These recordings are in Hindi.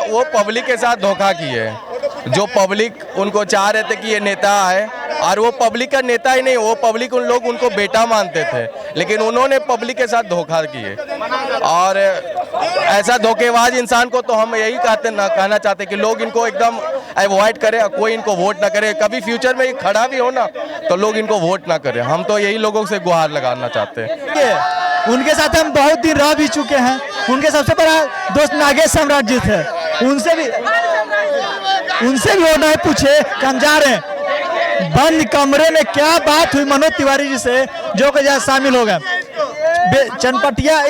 वो पब्लिक के साथ धोखा किए। जो पब्लिक उनको चाह रहे थे कि ये नेता आए, और वो पब्लिक का नेता ही नहीं, वो पब्लिक उन लोग उनको बेटा मानते थे, लेकिन उन्होंने पब्लिक के साथ धोखा किए। और ऐसा धोखेबाज इंसान को तो हम यही कहना चाहते कि लोग इनको एकदम अवॉइड करें, कोई इनको वोट ना करे। कभी फ्यूचर में खड़ा भी हो ना तो लोग इनको वोट ना करें। हम तो यही लोगों से गुहार लगाना चाहते हैं। उनके साथ हम बहुत दिन रह भी चुके हैं। उनके सबसे बड़ा दोस्त नागेश सम्राट जी थे। उनसे भी वो नहीं पूछे कि हम जा रहे हैं। बंद कमरे में क्या बात हुई मनोज तिवारी जी से, जो कि जहाँ शामिल हो गए। चनपटिया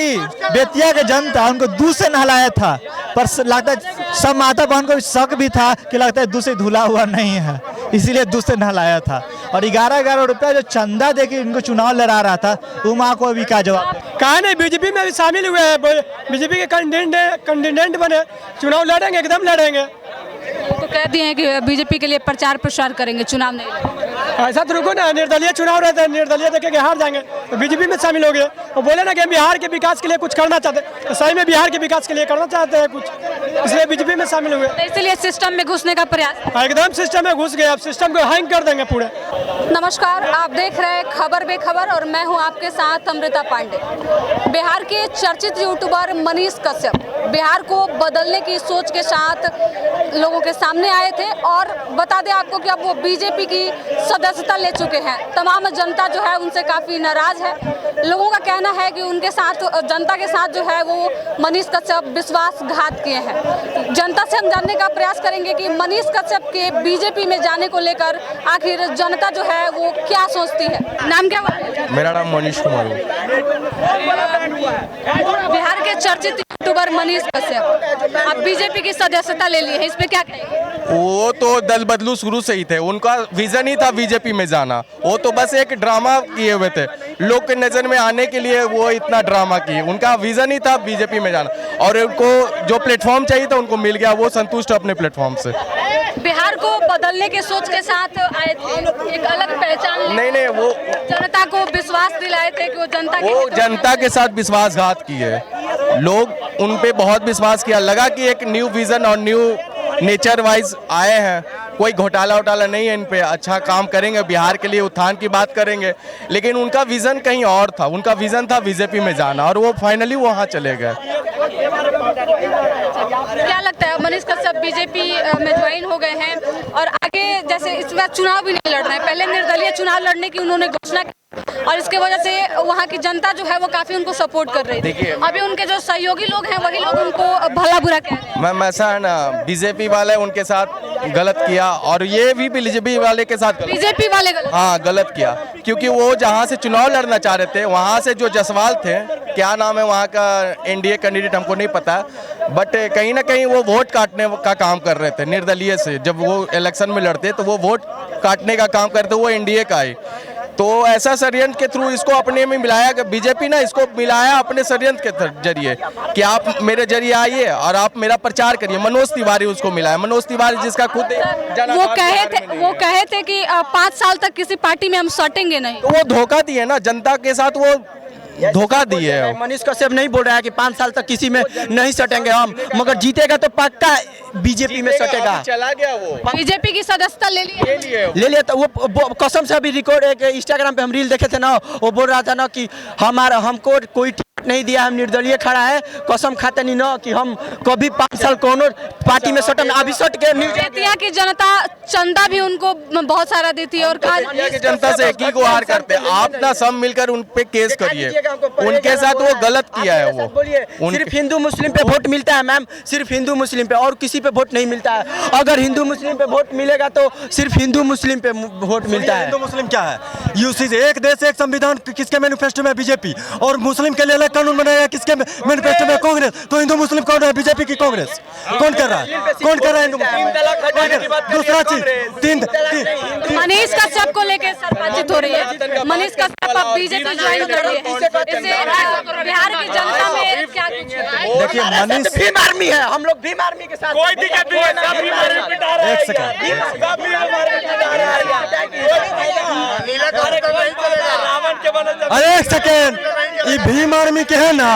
बेतिया के जनता उनको दूध से नहलाया था, पर लगता है सब माता बहन को शक भी था कि लगता है दूध से धुला हुआ नहीं है, इसीलिए दूध से नहलाया था। और 11-11 रुपया जो चंदा देके इनको चुनाव लड़ा रहा था, वो माँ को अभी क्या जवाब? कहा नहीं, बीजेपी में भी शामिल हुए हैं, बीजेपी के कैंडिडेट बने, चुनाव लड़ेंगे, एकदम लड़ेंगे। तो कह दिए हैं कि बीजेपी के लिए प्रचार प्रसार करेंगे, चुनाव नहीं लड़ेंगे। ऐसा तो रुको ना, निर्दलीय चुनाव रहता है, निर्दलीय देखेंगे हार जाएंगे तो बीजेपी में शामिल हो गए। वो बोले ना कि हम बिहार के विकास के लिए कुछ करना चाहते हैं, तो सही में बिहार के विकास के लिए करना चाहते हैं कुछ, इसलिए बीजेपी में शामिल हुए। तो इसलिए सिस्टम में घुसने का प्रयास। एकदम सिस्टम में घुस गए, अब सिस्टम को हैंग कर देंगे पूरे। नमस्कार, आप देख रहे हैं खबर बेखबर और मैं हूं आपके साथ अमृता पांडे। बिहार के चर्चित यूट्यूबर मनीष कश्यप बिहार को बदलने की सोच के साथ लोगों के सामने आए थे और बता दें आपको कि अब वो बीजेपी की सदस्यता ले चुके हैं। तमाम जनता जो है उनसे काफ़ी नाराज है। लोगों का कहना है कि उनके साथ, जनता के साथ जो है वो मनीष कश्यप विश्वासघात किए हैं। जनता से हम जानने का प्रयास करेंगे कि मनीष कश्यप के बीजेपी में जाने को लेकर आखिर जनता जो है वो क्या सोचती है। नाम क्या हुआ? मेरा नाम मनीष कुमार है। बिहार के चर्चित यूट्यूबर मनीष कश्यप अब बीजेपी की सदस्यता ले ली है, इस पे क्या कहेंगे? वो तो दल बदलू शुरू से ही थे, उनका विजन ही था बीजेपी में जाना। वो तो बस एक ड्रामा किए हुए थे, लोग के नजर में आने के लिए वो इतना ड्रामा किए। उनका विजन ही था बीजेपी में जाना, और उनको जो प्लेटफॉर्म चाहिए था उनको मिल गया, वो संतुष्ट अपने प्लेटफॉर्म से। बिहार को बदलने के सोच के साथ आए थे, एक अलग पहचान नहीं, वो जनता को विश्वास दिलाए थे कि वो जनता के साथ विश्वासघात किए। लोग उन पे बहुत विश्वास किया, लगा कि एक न्यू विजन और न्यू नेचर वाइज आए हैं, कोई घोटाला वोटाला नहीं है इन पे, अच्छा काम करेंगे, बिहार के लिए उत्थान की बात करेंगे। लेकिन उनका विजन कहीं और था, उनका विजन था बीजेपी में जाना, और वो फाइनली वहाँ चले गए। क्या लगता है मनीष कश्यप बीजेपी में ज्वाइन हो गए हैं और आगे जैसे इस बार चुनाव भी नहीं लड़ रहे हैं, पहले निर्दलीय चुनाव लड़ने की उन्होंने घोषणा की और इसके वजह से वहाँ की जनता जो है वो काफी उनको सपोर्ट कर रही थी। अभी उनके जो सहयोगी लोग हैं वही लोग उनको भला बुरा कह रहे हैं। मैम ऐसा है ना, बीजेपी वाले उनके साथ गलत किया, और ये भी बीजेपी वाले के साथ बीजेपी वाले गलत किया, क्योंकि वो जहाँ से चुनाव लड़ना चाह रहे थे वहाँ से जो जसवाल थे, क्या नाम है वहाँ का एनडीए कैंडिडेट हमको नहीं पता, बट कहीं ना कहीं वो वोट काटने का काम कर रहे थे निर्दलीय से। जब वो इलेक्शन में लड़ते तो वो वोट काटने का काम करते, वो एनडीए का ही। तो ऐसा षड्यंत्र के थ्रू इसको अपने में मिलाया कि बीजेपी ना इसको मिलाया अपने षड्यंत्र के जरिए कि आप मेरे जरिए आइए और आप मेरा प्रचार करिए। मनोज तिवारी उसको मिलाया, मनोज तिवारी जिसका खुद वो कहे थे कि 5 साल तक किसी पार्टी में हम सटेंगे नहीं, तो वो धोखा दिए ना जनता के साथ, वो धोखा दिए है। मनीष कश्यप नहीं बोल रहा है कि 5 साल तक किसी में नहीं सटेंगे हम, मगर जीतेगा तो पक्का बीजेपी में सटेगा। चला गया वो, बीजेपी की सदस्यता ले लिया तो वो कसम से अभी रिकॉर्ड एक इंस्टाग्राम पे हम रील देखे थे ना, वो बोल रहा था ना कि हमको कोई नहीं दिया, हम निर्दलीय खड़ा है, कसम खाते नहीं ना कि हम कभी 5 साल कोनो पार्टी में सटन। अभी सट के बेतिया की जनता चंदा भी उनको बहुत सारा दी थी और बेतिया की जनता से एक ही गुहार करते हैं, आप ना सब मिलकर उन पे केस करिए, उनके साथ वो गलत किया है। वो सिर्फ हिंदू मुस्लिम पे वोट मिलता है मैम, सिर्फ हिंदू मुस्लिम पे, और किसी पे वोट नहीं मिलता है। अगर हिंदू मुस्लिम पे वोट मिलेगा तो सिर्फ हिंदू मुस्लिम पे वोट मिलता है। हिंदू मुस्लिम क्या है? यूसी एक देश एक संविधान किसके मैनिफेस्टो में? बीजेपी। और मुस्लिम के लिए कानून बनाया किसके मैनिफेस्टो में? कांग्रेस। तो हिंदू मुस्लिम कौन है? बीजेपी की कांग्रेस। कौन कर रहा है? कौन कर रहा है हिंदू मुस्लिम? दूसरा चीज, मनीष कश्यप को लेकर बातचीत हो रही है। मनीष कश्यप अब बीजेपी ज्वाइन कर रही है, इससे बिहार की जनता में क्या कुछ? देखिए मनीष भीम आर्मी है, हम लोग भीम आर्मी के साथ। कोई दिक्कत नहीं है, एक सेकंड, अरे एक सेकंड, ये भीम आर्मी के है ना,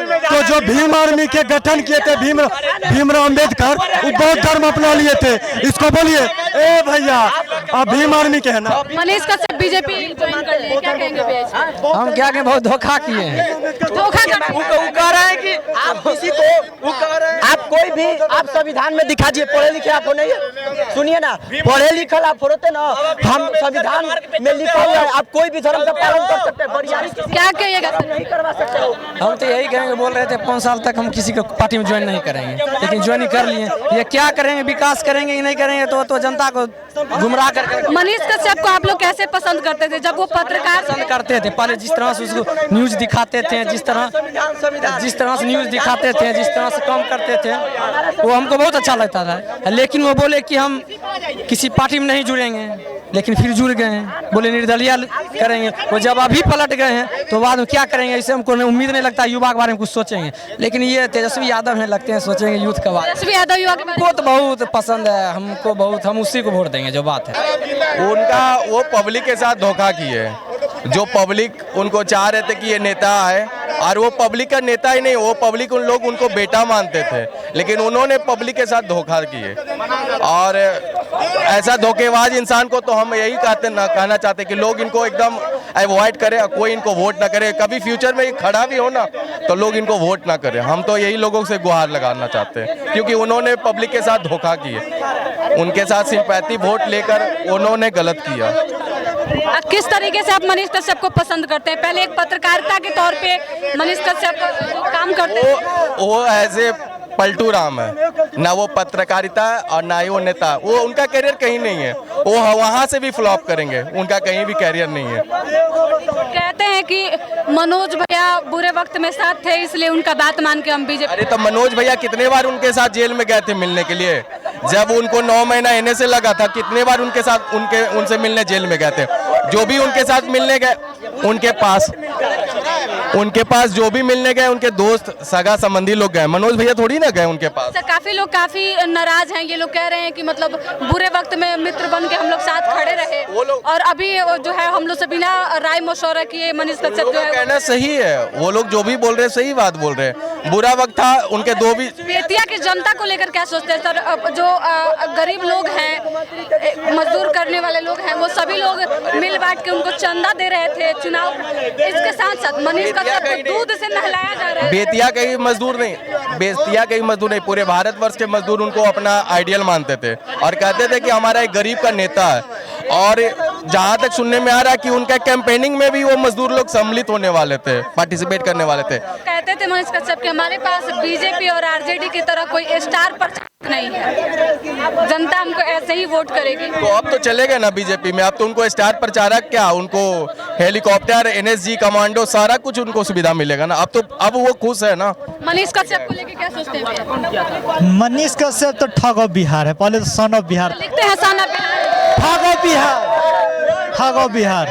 तो जो भीम आर्मी के गठन किए थे भीमराव अम्बेडकर, वो बौद्ध धर्म अपना लिए थे। इसको बोलिए ए भैया, आप भीम आर्मी के है ना। मनीष कश्यप बीजेपी ज्वाइन कर लिए, क्या कहेंगे भैया? हम क्या कहें, बहुत धोखा किए हैं। धोखा कर वो कह रहे हैं कि आप किसी को आप कोई भी आप संविधान में दिखा दिए, पढ़े लिखे आप हो नहीं है। सुनिए ना, पढ़े लिखल आप होते ना, हम संविधान में लिखा हुआ है आप कोई भी धर्म का पालन कर सकते हैं। बरियारी क्या कहिएगा? नहीं करवा सकते हो। हम तो यही कहेंगे, बोल रहे थे 5 साल तक हम किसी को पार्टी में ज्वाइन नहीं करेंगे, लेकिन ज्वाइन कर लिए। ये क्या करेंगे, विकास करेंगे कि नहीं करेंगे, तो जनता को गुमराह करके। मनीष कश्यप को आप लोग कैसे पसंद करते थे जब वो पत्रकार पसंद करते थे? पहले जिस तरह से उसको न्यूज दिखाते थे, जिस तरह से न्यूज दिखाते थे, जिस तरह से काम करते थे, वो हमको बहुत अच्छा लगता था। लेकिन वो बोले कि हम किसी पार्टी में नहीं जुड़ेंगे, लेकिन फिर जुड़ गए हैं। बोले निर्दलीय करेंगे। वो जब अभी पलट गए हैं तो बाद में क्या करेंगे, इससे हमको उम्मीद नहीं लगता युवा के बारे में कुछ सोचेंगे। लेकिन ये तेजस्वी यादव हैं, लगते हैं सोचेंगे यूथ के बारे में। तेजस्वी यादव युवा के बारे में वो तो बहुत पसंद है हमको, बहुत, हम उसी को वोट देंगे जो बात है। उनका वो पब्लिक के साथ धोखा किए। जो पब्लिक उनको चाह रहे थे कि ये नेता है, और वो पब्लिक का नेता ही नहीं, वो पब्लिक उन लोग उनको बेटा मानते थे, लेकिन उन्होंने पब्लिक के साथ धोखा किए। और ऐसा धोखेबाज इंसान को तो हम यही कहना चाहते कि लोग इनको एकदम अवॉइड करें, कोई इनको वोट ना करे। कभी फ्यूचर में खड़ा भी हो ना तो लोग इनको वोट ना करें। हम तो यही लोगों से गुहार लगाना चाहते हैं, क्योंकि उन्होंने पब्लिक के साथ धोखा किए। उनके साथ सिंपैथी वोट लेकर उन्होंने गलत किया। किस तरीके से आप मनीष कश्यप को पसंद करते हैं? पहले एक पत्रकारिता के तौर पे मनीष कश्यप काम करते हैं। वो एज ए पलटू राम है ना, वो पत्रकारिता और ना ही वो नेता। वो उनका करियर कहीं नहीं है, वो वहाँ से भी फ्लॉप करेंगे, उनका कहीं भी करियर नहीं है। कहते हैं कि मनोज भैया बुरे वक्त में साथ थे, इसलिए उनका बात मान के हम बीजेपी। अरे तो मनोज भैया कितने बार उनके साथ जेल में गए थे मिलने के लिए, जब उनको 9 महीना एनए से लगा था, कितने बार उनके साथ उनसे मिलने जेल में गए थे। जो भी उनके साथ मिलने गए, उनके पास जो भी मिलने गए, उनके दोस्त सगा संबंधी लोग गए, मनोज भैया थोड़ी ना गए उनके पास। काफी लोग काफी नाराज हैं। ये लोग कह रहे हैं कि मतलब बुरे वक्त में मित्र बन के हम लोग साथ खड़े रहे, और अभी जो है हम लोग से बिना राय मशवरा किए मनीष कश्यप जो है कहना सही है। वो लोग जो भी बोल रहे हैं सही बात बोल रहे हैं। बुरा वक्त था उनके दो भी। बेतिया की जनता को लेकर क्या सोचते हैं सर? जो गरीब लोग हैं, मजदूर करने वाले लोग हैं, वो सभी लोग मिल बांट के उनको चंदा दे रहे थे चुनाव। इसके साथ साथ मनीष कश्यप को दूध से नहलाया जा रहा है। बेतिया के ही मजदूर नहीं, बेतिया के ही मजदूर नहीं, पूरे भारतवर्ष के मजदूर उनको अपना आइडियल मानते थे और कहते थे कि हमारा एक गरीब का नेता है। और जहां तक सुनने में आ रहा है कि उनका कैंपेनिंग में भी वो मजदूर लोग सम्मिलित होने वाले थे, पार्टिसिपेट करने वाले थे। कहते थे मनीष कश्यप कि हमारे पास बीजेपी और आरजेडी की तरह कोई स्टार प्रचारक नहीं है, जनता हमको ऐसे ही वोट करेगी। तो अब तो चले गए ना बीजेपी में, अब तो उनको स्टार प्रचारक क्या, उनको हेलीकॉप्टर, एनएसजी, कमांडो, सारा कुछ उनको सुविधा मिलेगा ना। अब वो खुश है ना। मनीष कश्यप को लेकर क्या सोचते हैं? मनीष कश्यप तो ठग ऑफ बिहार है, पहले तो सन ऑफ बिहार, लिखते हैं सन ऑफ बिहार, ठग ऑफ बिहार, ठग ऑफ बिहार।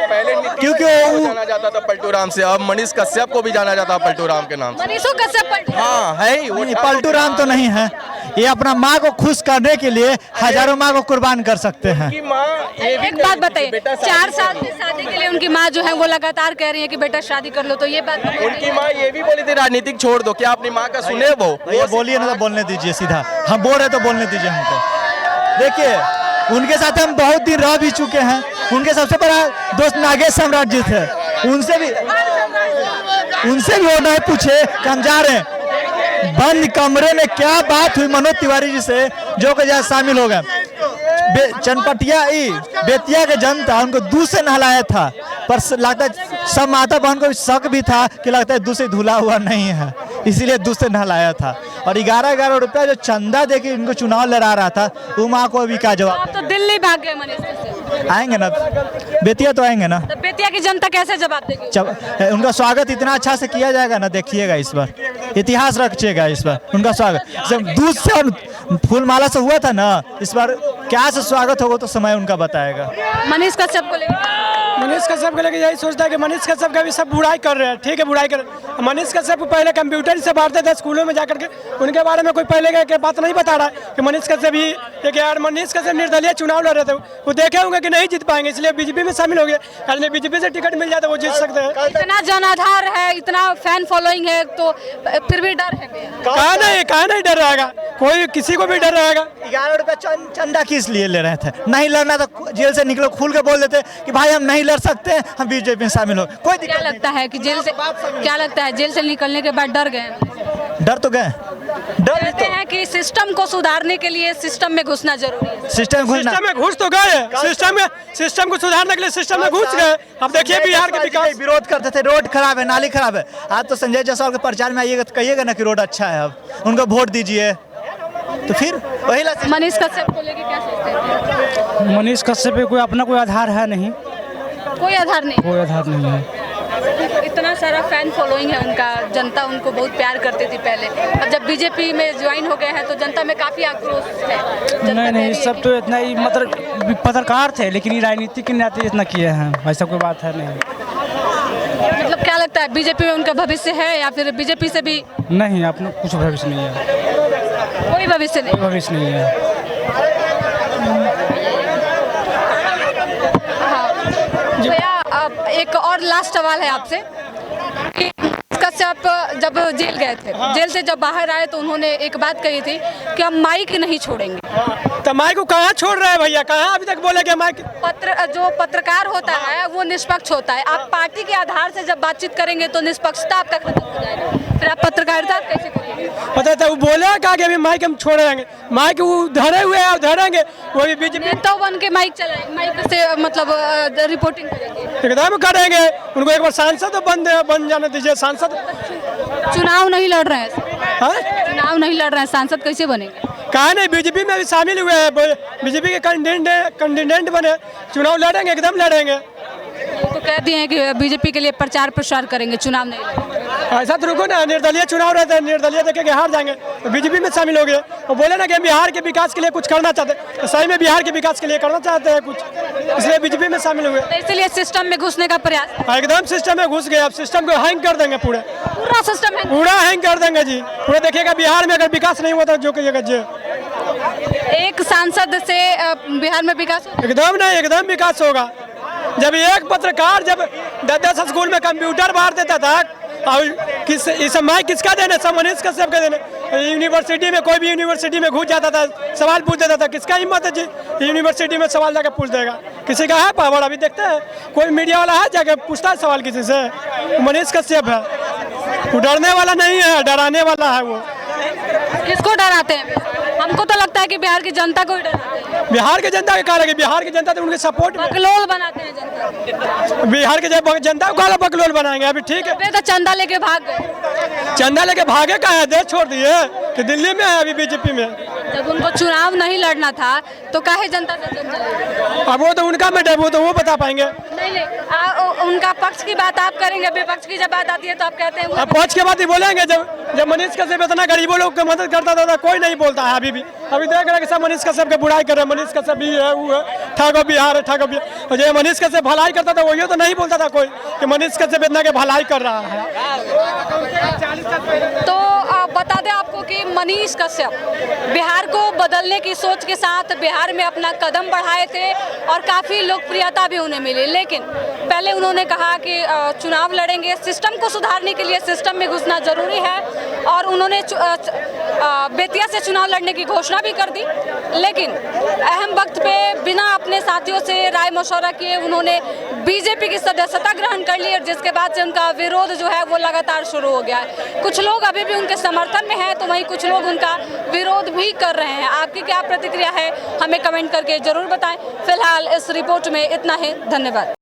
पहले क्योंकि वो जाना जाता था पलटू राम से, अब मनीष कश्यप को भी जाना जाता है पलटू राम के नाम से। मनीषो कश्यप हाँ है ही, वो पलटू राम तो नहीं है। ये अपना माँ को खुश करने के लिए हजारों माँ को कुर्बान कर सकते हैं। एक बात बताइए, 4 साल की शादी के लिए उनकी माँ जो है वो लगातार कह रही है कि बेटा शादी कर लो, तो ये बात उनकी माँ ये भी बोली थी राजनीतिक छोड़ दो, क्या अपनी माँ का सुने? वो बोलिए ना, तो बोलने दीजिए सीधा, हम बोल रहे तो बोलने दीजिए हमको। देखिए उनके साथ हम बहुत दिन रह भी चुके हैं। उनके सबसे बड़ा दोस्त नागेश सम्राट जी थे, उनसे भी वो नहीं पूछे कि हम जा रहे हैं। बंद कमरे में क्या बात हुई मनोज तिवारी जी से, जो कि जहाँ शामिल हो गए। चनपटिया बेतिया के जनता उनको दूध से नहलाया था, पर लगता है सब माता बहन को शक भी था कि लगता है दूध से धुला हुआ नहीं है, इसीलिए दूध से नहलाया था। और 11-11 रुपया जो चंदा देके इनको चुनाव लड़ा रहा था, वो माँ को अभी क्या जवाब? तो दिल्ली भाग गए मनीष कश्यप। आएंगे ना बेतिया, तो आएंगे ना। तो बेतिया की जनता कैसे जवाब देगी? उनका स्वागत इतना अच्छा से किया जाएगा ना, देखिएगा इस बार इतिहास रखिएगा इस बार उनका स्वागत। जब दूध से और फूल माला से हुआ था ना, इस बार क्या से स्वागत होगा तो समय उनका बताएगा। मनीष कश्यप को लेकर मनीष कश्यप को लेकर यही सोचता है कि मनीष कश्यप का भी सब बुराई कर रहे हैं। ठीक है, बुराई कर रहे हैं। मनीष कश्यप को पहले कंप्यूटर से बांटते थे स्कूलों में जाकर के, उनके बारे में कोई पहले के बात नहीं बता रहा है कि मनीष कश्यप ही एक यार मनीष कश्यप निर्दलीय चुनाव लड़ रहे थे, वो देखे होंगे कि नहीं जीत पाएंगे, इसलिए बीजेपी में शामिल हो गए। कल बीजेपी से टिकट मिल जाए तो वो जीत सकते हैं। इतना जनाधार है, इतना फैन फॉलोइंग है, तो फिर भी डर है। कहा नहीं डर रहेगा, कोई किसी को भी डर रहेगा। 11 रुपये चंदा किस लिए ले रहे थे? नहीं लड़ना तो जेल से निकलो, खुल के बोल देते कि भाई हम नहीं लड़ सकते हैं, हम बीजेपी में शामिल हो। कोई क्या लगता है कि जेल से, क्या लगता है जेल से निकलने के बाद डर गए? डर तो गए, डर कहते हैं कि सिस्टम को सुधारने के लिए सिस्टम में घुसना जरूरी है। सिस्टम में घुस तो गए, सिस्टम को सुधारने के लिए सिस्टम में घुस गए। अब देखिए बिहार के विकास विरोध करते थे, रोड खराब है, नाली खराब है। आज तो संजय जायसवाल के प्रचार में आइएगा तो कहिएगा ना कि रोड अच्छा है, अब उनको वोट दीजिए, तो फिर वही मनीष कश्यप को लेके क्या सोचते हैं? मनीष कश्यप पे कोई अपना कोई आधार है नहीं, कोई आधार नहीं, कोई आधार नहीं है। इतना सारा फैन फॉलोइंग है उनका, जनता उनको बहुत प्यार करती थी पहले, और जब बीजेपी में ज्वाइन हो गए हैं तो जनता में काफी आक्रोश है। नहीं, सब तो इतना ही मतलब पत्रकार थे, लेकिन राजनीति के नाते इतना किए हैं, ऐसा कोई बात है नहीं। मतलब क्या लगता है बीजेपी में उनका भविष्य है या फिर बीजेपी से भी? नहीं, अपना कुछ भविष्य नहीं है, कोई भविष्य नहीं, भविष्य नहीं है। एक और लास्ट सवाल है आपसे कि कश्यप जब जेल गए थे, जेल से जब बाहर आए तो उन्होंने एक बात कही थी कि हम माइक नहीं छोड़ेंगे। तो माइक को कहाँ छोड़ रहे हैं भैया? कहाँ अभी तक बोले कि माइक? जो पत्रकार होता है वो निष्पक्ष होता है। आप पार्टी के आधार से जब बातचीत करेंगे तो निष्पक्षता आपका खत्म हो जाएगा, फिर आप पत्रकारिता कैसे करेंगे? पता था वो बोले कहा कि अभी माइक हम छोड़ेंगे, माइक वो धरे हुए हैं, धरेंगे वो भी बीजेपी नेता बन के माइक चलाएंगे, माइक से मतलब रिपोर्टिंग करेंगे, एकदम करेंगे। उनको एक बार सांसद बन जाने दीजिए। सांसद चुनाव नहीं लड़ रहे हैं, चुनाव नहीं लड़ रहे हैं, सांसद कैसे बनेंगे? कहा नहीं, बीजेपी में भी शामिल हुए हैं, बीजेपी के कैंडिडेट बने, चुनाव लड़ेंगे, एकदम लड़ेंगे। तो कह दिए हैं कि बीजेपी के लिए प्रचार प्रसार करेंगे, चुनाव नहीं लड़ेंगे। ऐसा तो रुको ना, निर्दलीय चुनाव रहता है, निर्दलीय देखेंगे हार जाएंगे तो बीजेपी में शामिल हो गए। वो बोले ना कि हम बिहार के विकास के लिए कुछ करना चाहते हैं, तो सही में बिहार के विकास के लिए करना चाहते हैं कुछ, इसलिए बीजेपी में शामिल हुए। तो इसलिए सिस्टम में घुसने का प्रयास, एकदम सिस्टम में घुस गए। अब सिस्टम को हैंग कर देंगे, पूरा सिस्टम है, पूरा हैंग कर देंगे जी। पूरा देखिएगा बिहार में अगर विकास नहीं होता जो कहिएगा जी। एक सांसद से बिहार में विकास एकदम नहीं, एकदम विकास होगा। जब एक पत्रकार जब 10 स्कूल में कंप्यूटर बांट देता था, और इस माइक किसका देने? सब मनीष कश्यप का देने। यूनिवर्सिटी में कोई भी यूनिवर्सिटी में घुस जाता था, सवाल पूछ देता था, किसका हिम्मत है जी यूनिवर्सिटी में सवाल जाकर पूछ देगा? किसी का है पावर? अभी देखते हैं कोई मीडिया वाला है जाकर पूछता है सवाल किसी से? मनीष कश्यप है, वो डरने वाला नहीं है, डराने वाला है। वो किसको डराते हैं? हमको तो लगता है कि बिहार की जनता को ही डराते हैं। बिहार की जनता के कारण, बिहार की जनता तो उनके सपोर्ट बकलोल बनाते हैं जनता। बिहार के जनता को काला बकलोल बनाएंगे। अभी ठीक है, तो चंदा लेके भाग गए। चंदा लेके भागे कहाँ है? देश छोड़ दिए कि दिल्ली में है अभी बीजेपी में। जब उनको चुनाव नहीं लड़ना था तो काहे जनता से जंग चलाएंगे? अब वो तो उनका मैटर, वो तो वो बता पाएंगे। नहीं, उनका पक्ष की बात आप करेंगे, विपक्ष की जब बात आती है तो आप कहते हैं अब पक्ष की बात ही बोलेंगे। जब मनीष कश्यप इतना गरीबों लोग की मदद करता था कोई नहीं बोलता है। अभी देख रहे हैं कि सब मनीष कश्यप की बुराई कर रहे हैं। मनीष कश्यप भी है, वो है, ठाकुर बिहार है, ठाकुर बिहार। और जो मनीष कश्यप भलाई करता था वही तो नहीं बोलता था कोई कि मनीष कश्यप इतना के भलाई कर रहा है। तो बता दें आपको कि मनीष कश्यप बिहार को बदलने की सोच के साथ बिहार में अपना कदम बढ़ाए थे और काफ़ी लोकप्रियता भी उन्हें मिली, लेकिन पहले उन्होंने कहा कि चुनाव लड़ेंगे, सिस्टम को सुधारने के लिए सिस्टम में घुसना जरूरी है, और उन्होंने बेतिया से चुनाव लड़ने की घोषणा भी कर दी। लेकिन अहम वक्त पे बिना अपने साथियों से राय मशवरा किए उन्होंने बीजेपी की सदस्यता ग्रहण कर ली, और जिसके बाद से उनका विरोध जो है वो लगातार शुरू हो गया है। कुछ लोग अभी भी उनके समर्थन में हैं तो वहीं कुछ लोग उनका विरोध भी कर रहे हैं। आपकी क्या प्रतिक्रिया है हमें कमेंट करके जरूर बताएं। फिलहाल इस रिपोर्ट में इतना ही, धन्यवाद।